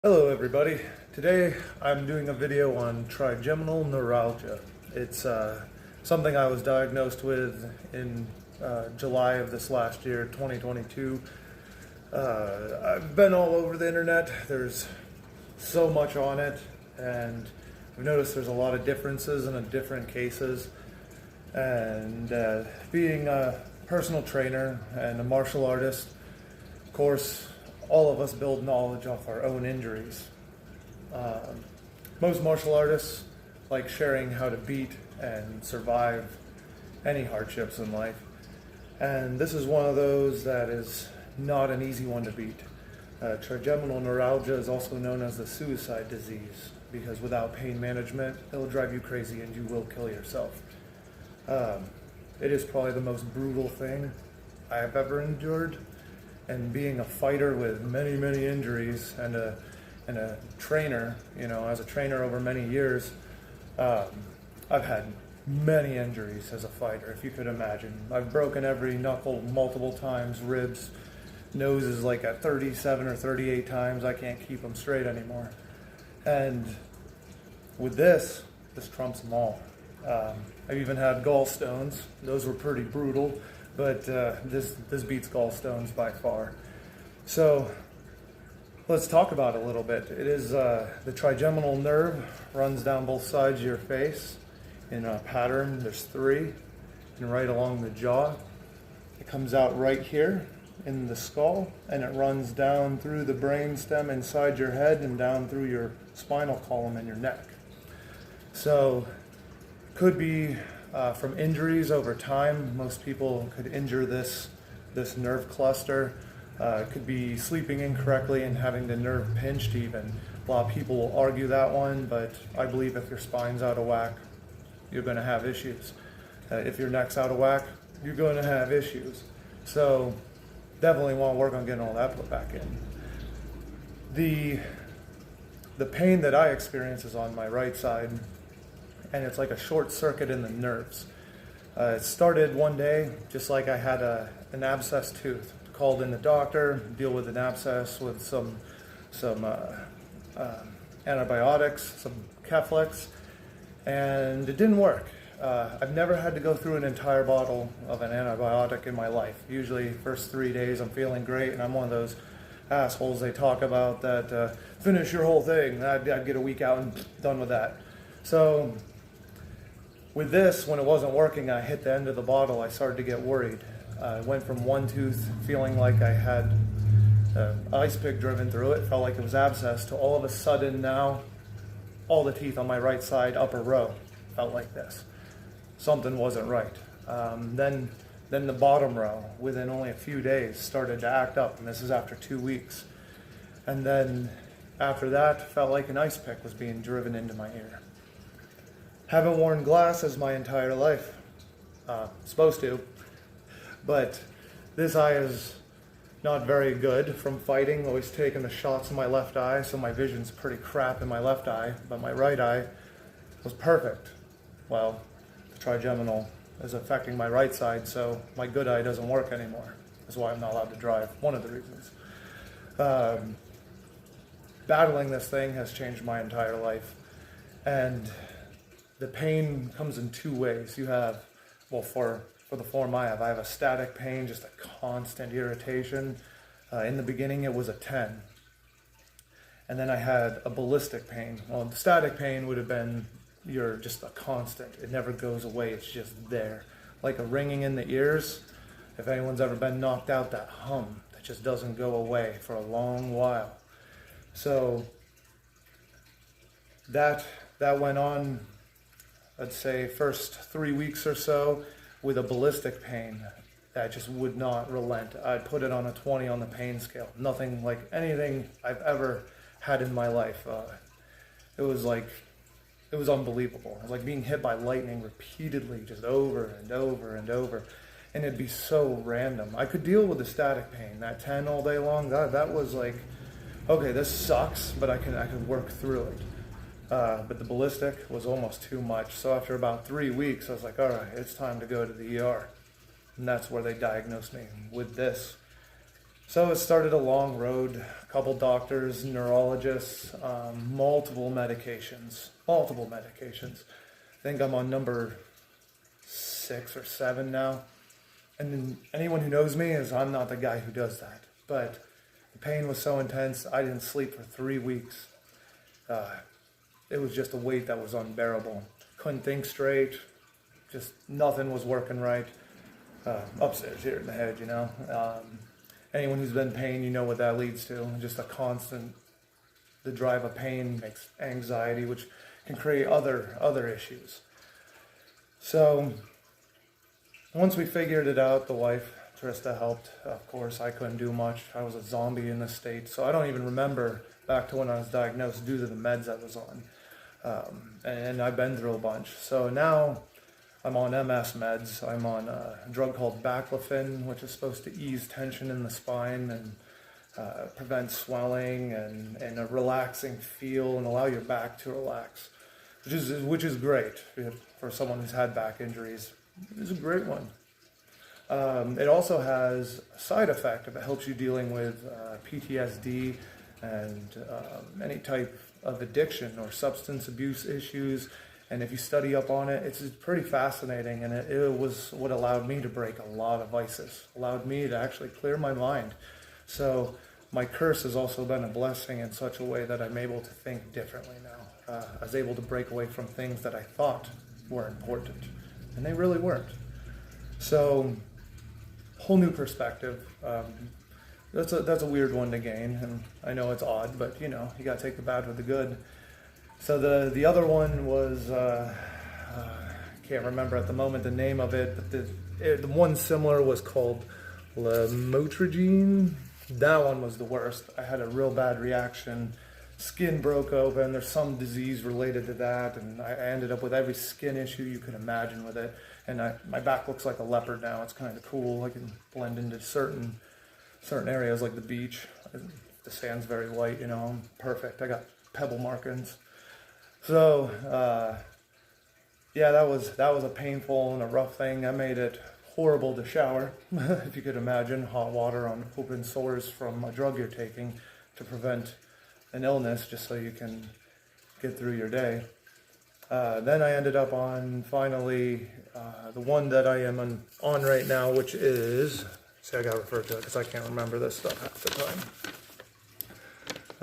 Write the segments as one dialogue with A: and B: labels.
A: Hello everybody. Today I'm doing a video on trigeminal neuralgia. It's something I was diagnosed with in July of this last year, 2022. I've been all over the internet. There's so much on it, and I've noticed there's a lot of differences in the different cases. And being a personal trainer and a martial artist, of course, all of us build knowledge off our own injuries. Most martial artists like sharing how to beat and survive any hardships in life. And this is one of those that is not an easy one to beat. Trigeminal neuralgia is also known as the suicide disease because without pain management, it'll drive you crazy and you will kill yourself. It is probably the most brutal thing I have ever endured. And being a fighter with many, many injuries and a trainer, as a trainer over many years, I've had many injuries as a fighter, if you could imagine. I've broken every knuckle multiple times, ribs, noses like at 37 or 38 times. I can't keep them straight anymore. And with this trumps them all. I've even had gallstones. Those were pretty brutal. But this beats gallstones by far. So let's talk about it a little bit. It is the trigeminal nerve runs down both sides of your face in a pattern. There's three, and right along the jaw. It comes out right here in the skull, and it runs down through the brain stem inside your head and down through your spinal column and your neck. So could be from injuries over time. Most people could injure this nerve cluster. Could be sleeping incorrectly and having the nerve pinched even. A lot of people will argue that one, but I believe if your spine's out of whack, you're going to have issues. If your neck's out of whack, you're going to have issues. So definitely want to work on getting all that put back in. The pain that I experience is on my right side, and it's like a short circuit in the nerves. It started one day just like I had an abscess tooth. Called in the doctor, deal with an abscess with some antibiotics, some Keflex, and it didn't work. I've never had to go through an entire bottle of an antibiotic in my life. Usually first 3 days I'm feeling great, and I'm one of those assholes they talk about that finish your whole thing. I'd get a week out and done with that. So with this, when it wasn't working, I hit the end of the bottle, I started to get worried. I went from one tooth feeling like I had an ice pick driven through it, felt like it was abscess, to all of a sudden now, all the teeth on my right side, upper row, felt like this. Something wasn't right. Then the bottom row, within only a few days, started to act up, and this is after 2 weeks. And then after that, felt like an ice pick was being driven into my ear. Haven't worn glasses my entire life. Supposed to. But this eye is not very good from fighting. Always taking the shots in my left eye, so my vision's pretty crap in my left eye. But my right eye was perfect. Well, the trigeminal is affecting my right side, so my good eye doesn't work anymore. That's why I'm not allowed to drive. One of the reasons. Battling this thing has changed my entire life. And the pain comes in two ways. You have, well, for the form I have a static pain, just a constant irritation. In the beginning, it was a 10. And then I had a ballistic pain. Well, the static pain would have been you're just a constant. It never goes away. It's just there. Like a ringing in the ears. If anyone's ever been knocked out, that hum that just doesn't go away for a long while. So that went on, I'd say, first 3 weeks or so with a ballistic pain that just would not relent. I'd put it on a 20 on the pain scale. Nothing like anything I've ever had in my life. It was unbelievable. It was like being hit by lightning repeatedly, just over and over and over. And it'd be so random. I could deal with the static pain, that 10 all day long. That was like, okay, this sucks, but I can work through it. But the ballistic was almost too much. So after about 3 weeks, I was like, all right, it's time to go to the ER. And that's where they diagnosed me with this. So it started a long road, a couple doctors, neurologists, multiple medications. I think I'm on number 6 or 7 now. And then anyone who knows me is I'm not the guy who does that. But the pain was so intense, I didn't sleep for 3 weeks. It was just a weight that was unbearable. Couldn't think straight, just nothing was working right. Upstairs here in the head, Anyone who's been in pain, you know what that leads to. Just the drive of pain makes anxiety, which can create other issues. So once we figured it out, the wife, Trista, helped. Of course, I couldn't do much. I was a zombie in this state, so I don't even remember back to when I was diagnosed due to the meds I was on. And I've been through a bunch. So now I'm on MS meds. I'm on a drug called baclofen, which is supposed to ease tension in the spine and prevent swelling and a relaxing feel and allow your back to relax, which is great for someone who's had back injuries. It's a great one. It also has a side effect if it helps you dealing with PTSD and any type of addiction or substance abuse issues. And if you study up on it, it's pretty fascinating, and it was what allowed me to break a lot of vices, allowed me to actually clear my mind. So my curse has also been a blessing in such a way that I'm able to think differently now. I was able to break away from things that I thought were important, and they really weren't. So, whole new perspective. That's a weird one to gain, and I know it's odd, but you got to take the bad with the good. So the other one was, can't remember at the moment the name of it, but the one similar was called lamotrigine. That one was the worst. I had a real bad reaction. Skin broke open. There's some disease related to that, and I ended up with every skin issue you could imagine with it. And my back looks like a leopard now. It's kind of cool. I can blend into certain areas like the beach. The sand's very white, I'm perfect. I got pebble markings. So, that was a painful and a rough thing. That made it horrible to shower, if you could imagine, hot water on open sores from a drug you're taking to prevent an illness, just so you can get through your day. Then I ended up on, finally, the one that I am on right now, which is, I got to refer to it because I can't remember this stuff half the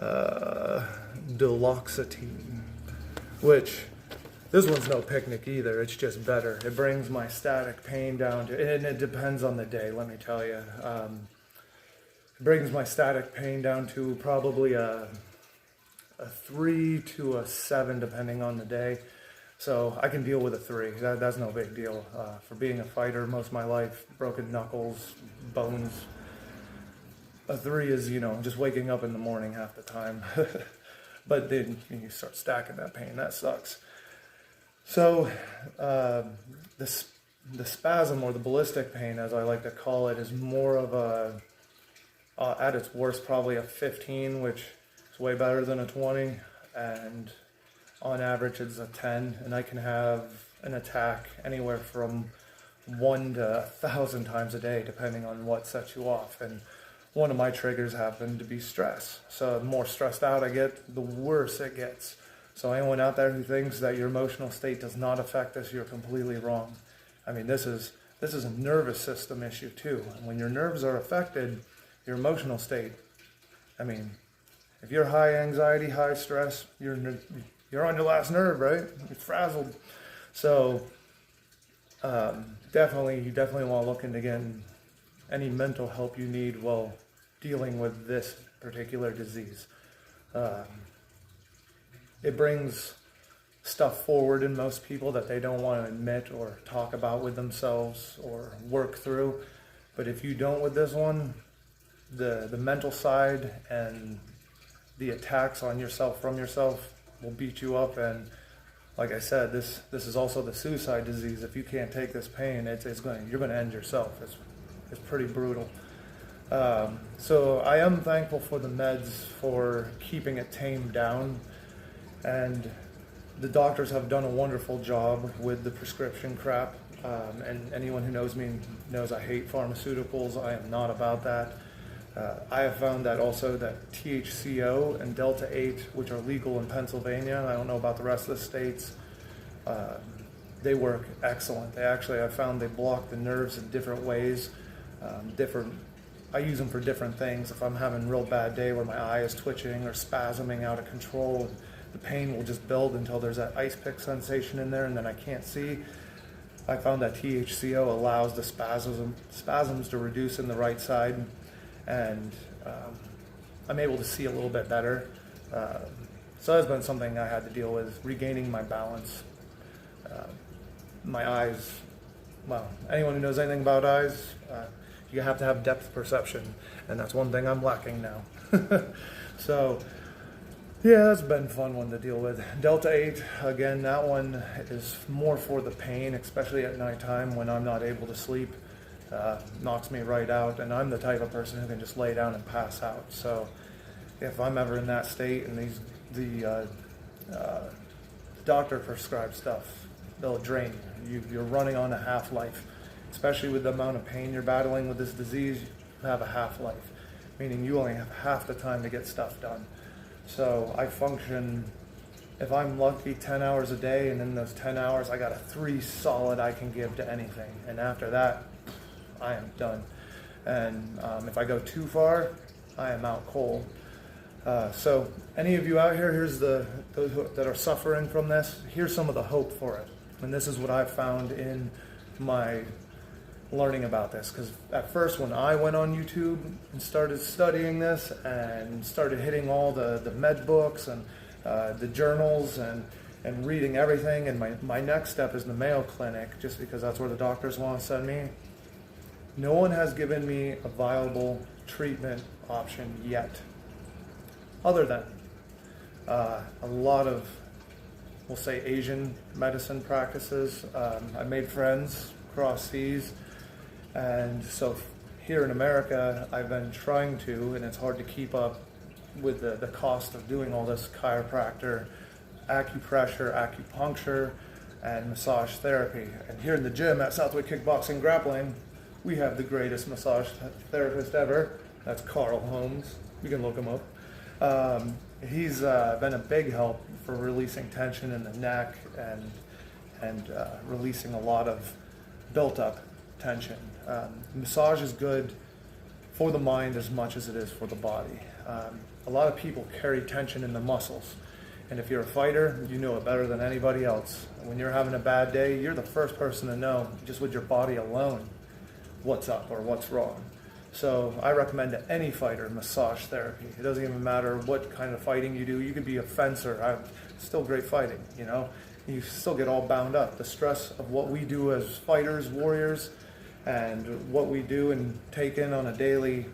A: time. Duloxetine, which, this one's no picnic either, it's just better. It brings my static pain down to, and it depends on the day, let me tell you. It brings my static pain down to probably a 3 to a 7 depending on the day. So I can deal with a 3. That's no big deal. For being a fighter most of my life, broken knuckles, bones. A 3 is, just waking up in the morning half the time. But then you start stacking that pain. That sucks. So the spasm, or the ballistic pain, as I like to call it, is more of a, at its worst, probably a 15, which is way better than a 20. And on average, it's a 10. And I can have an attack anywhere from 1 to 1,000 times a day, depending on what sets you off. And one of my triggers happened to be stress. So the more stressed out I get, the worse it gets. So anyone out there who thinks that your emotional state does not affect this, you're completely wrong. I mean, this is a nervous system issue too. And when your nerves are affected, your emotional state, if you're high anxiety, high stress, you're on your last nerve, right? You're frazzled. So you definitely want to look into getting any mental help you need while dealing with this particular disease. It brings stuff forward in most people that they don't want to admit or talk about with themselves or work through. But if you don't with this one, the mental side and the attacks on yourself from yourself will beat you up. And like I said, this is also the suicide disease. If you can't take this pain, you're going to end yourself. It's pretty brutal. So I am thankful for the meds for keeping it tamed down, and the doctors have done a wonderful job with the prescription crap. And anyone who knows me knows I hate pharmaceuticals. I am not about that. I have found that also that THCO and Delta 8, which are legal in Pennsylvania, I don't know about the rest of the states, they work excellent. I found they block the nerves in different ways. I use them for different things. If I'm having a real bad day where my eye is twitching or spasming out of control, the pain will just build until there's that ice pick sensation in there and then I can't see. I found that THCO allows the spasms to reduce in the right side, and I'm able to see a little bit better. So that's been something I had to deal with, regaining my balance. My eyes, well, anyone who knows anything about eyes, you have to have depth perception, and that's one thing I'm lacking now. So, yeah, that's been a fun one to deal with. Delta 8, again, that one is more for the pain, especially at nighttime when I'm not able to sleep. Knocks me right out, and I'm the type of person who can just lay down and pass out. So if I'm ever in that state and the doctor prescribes stuff, they'll drain you. You're running on a half-life. Especially with the amount of pain you're battling with this disease, you have a half-life, meaning you only have half the time to get stuff done. So I function, if I'm lucky, 10 hours a day, and in those 10 hours I got a 3 solid I can give to anything. And after that, I am done. And if I go too far, I am out cold. So any of you out here, those that are suffering from this, here's some of the hope for it. And this is what I've found in my learning about this, because at first when I went on YouTube and started studying this and started hitting all the med books and the journals and reading everything, and my next step is the Mayo Clinic, just because that's where the doctors want to send me. No one has given me a viable treatment option yet, other than a lot of, we'll say, Asian medicine practices. I made friends across seas, and so here in America I've been trying to, and it's hard to keep up with the cost of doing all this chiropractor, acupressure, acupuncture, and massage therapy. And here in the gym at Southwick Kickboxing Grappling, we have the greatest massage therapist ever. That's Carl Holmes. You can look him up. He's been a big help for releasing tension in the neck and releasing a lot of built-up tension. Massage is good for the mind as much as it is for the body. A lot of people carry tension in the muscles, and if you're a fighter, you know it better than anybody else. When you're having a bad day, you're the first person to know, just with your body alone, what's up or what's wrong. So I recommend to any fighter massage therapy. It doesn't even matter what kind of fighting you do. You could be a fencer. Still great fighting, you know. You still get all bound up. The stress of what we do as fighters, warriors, and what we do and take in on a daily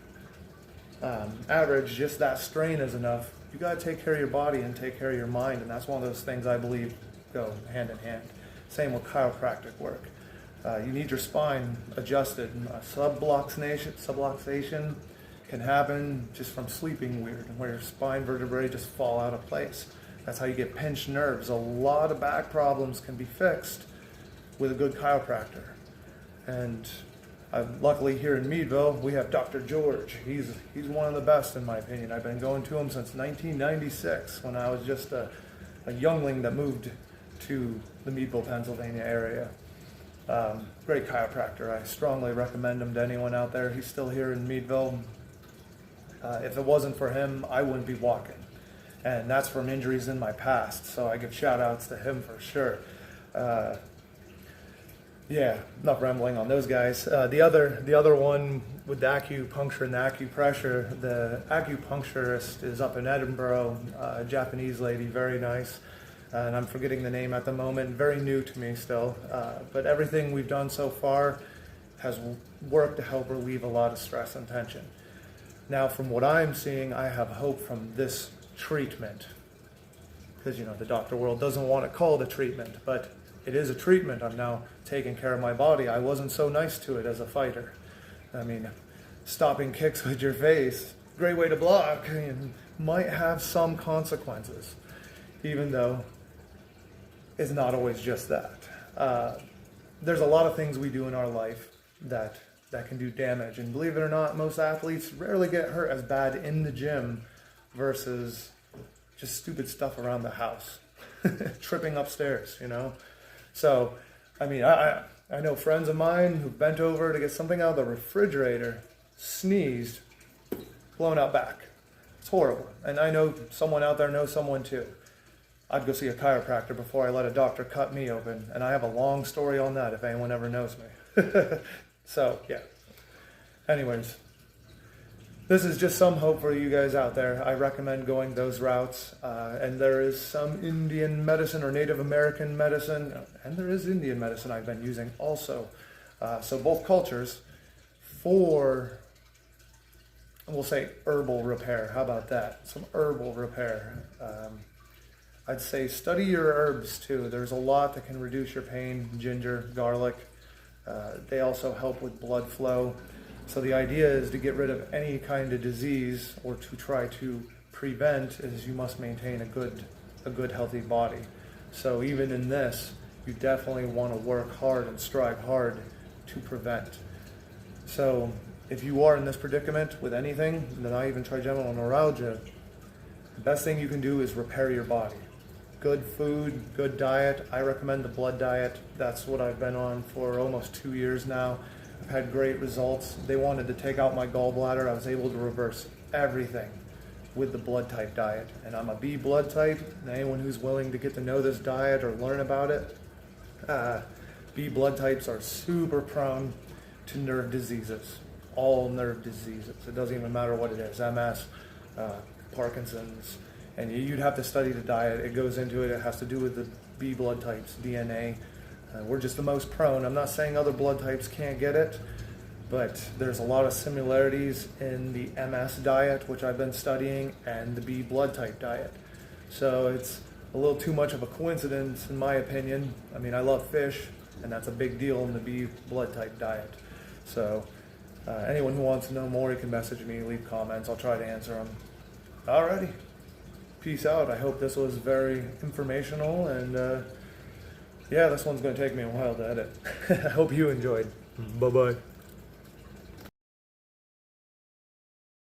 A: average, just that strain is enough. You got to take care of your body and take care of your mind, and that's one of those things I believe go hand in hand. Same with chiropractic work. You need your spine adjusted. Subluxation can happen just from sleeping weird, where your spine vertebrae just fall out of place. That's how you get pinched nerves. A lot of back problems can be fixed with a good chiropractor. And luckily here in Meadville, we have Dr. George. He's one of the best in my opinion. I've been going to him since 1996, when I was just a youngling that moved to the Meadville, Pennsylvania area. Great chiropractor. I strongly recommend him to anyone out there. He's still here in Meadville. If it wasn't for him, I wouldn't be walking. And that's from injuries in my past, so I give shout outs to him for sure. Yeah, enough rambling on those guys. The other one with the acupuncture and the acupressure, the acupuncturist is up in Edinburgh, a Japanese lady, very nice. And I'm forgetting the name at the moment, very new to me still. But everything we've done so far has worked to help relieve a lot of stress and tension. Now, from what I'm seeing, I have hope from this treatment. Because, you know, the doctor world doesn't want to call it a treatment, but it is a treatment. I'm now taking care of my body. I wasn't so nice to it as a fighter. I mean, stopping kicks with your face, great way to block, might have some consequences, even though it's not always just that. There's a lot of things we do in our life that that can do damage. And believe it or not, most athletes rarely get hurt as bad in the gym versus just stupid stuff around the house, tripping upstairs, you know? So, I mean, I know friends of mine who bent over to get something out of the refrigerator, sneezed, blown out back. It's horrible. And I know someone out there knows someone too. I'd go see a chiropractor before I let a doctor cut me open, and I have a long story on that if anyone ever knows me. So, yeah. Anyways, this is just some hope for you guys out there. I recommend going those routes. And there is some Indian medicine or Native American medicine, and there is Indian medicine I've been using also. So both cultures for, we'll say, herbal repair. How about that? Some herbal repair. I'd say study your herbs too. There's a lot that can reduce your pain. Ginger, garlic. They also help with blood flow. So the idea is to get rid of any kind of disease, or to try to prevent, is you must maintain a good healthy body. So even in this, you definitely want to work hard and strive hard to prevent. So if you are in this predicament with anything, not even trigeminal neuralgia, the best thing you can do is repair your body. Good food, good diet. I recommend the blood diet. That's what I've been on for almost 2 years now. I've had great results. They wanted to take out my gallbladder. I was able to reverse everything with the blood type diet. And I'm a B blood type. And anyone who's willing to get to know this diet or learn about it, B blood types are super prone to nerve diseases. All nerve diseases. It doesn't even matter what it is. MS, Parkinson's. And you'd have to study the diet. It goes into it. It has to do with the B blood types, DNA. We're just the most prone. I'm not saying other blood types can't get it, but there's a lot of similarities in the MS diet, which I've been studying, and the B blood type diet. So it's a little too much of a coincidence, in my opinion. I mean, I love fish, and that's a big deal in the B blood type diet. So anyone who wants to know more, you can message me, leave comments. I'll try to answer them. Alrighty. Peace out. I hope this was very informational, and yeah, this one's going to take me a while to edit. I hope you enjoyed. Bye-bye.